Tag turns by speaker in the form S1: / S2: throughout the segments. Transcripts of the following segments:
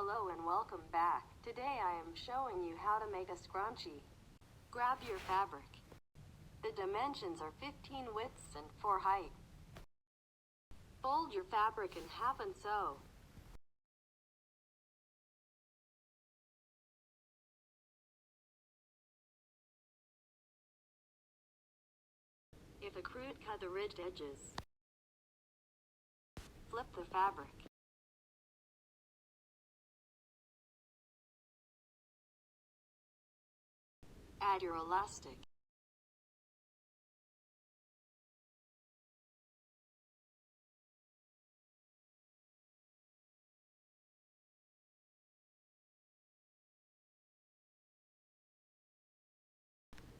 S1: Hello and welcome back. Today I am showing you how to make a scrunchie. Grab your fabric. The dimensions are 15 widths and 4 height. Fold your fabric in half and sew. If a crude, cut the ridged edges. Flip the fabric. Add your elastic.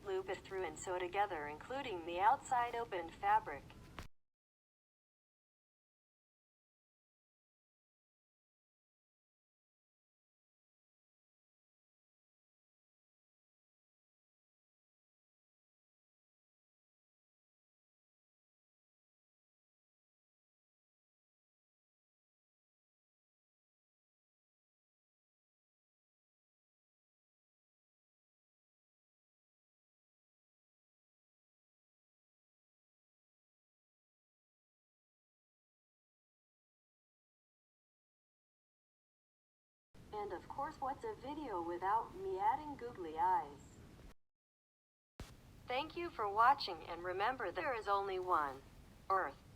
S1: Loop it through and sew together, including the outside opened fabric. And of course, what's a video without me adding googly eyes? Thank you for watching, and remember, there is only one Earth.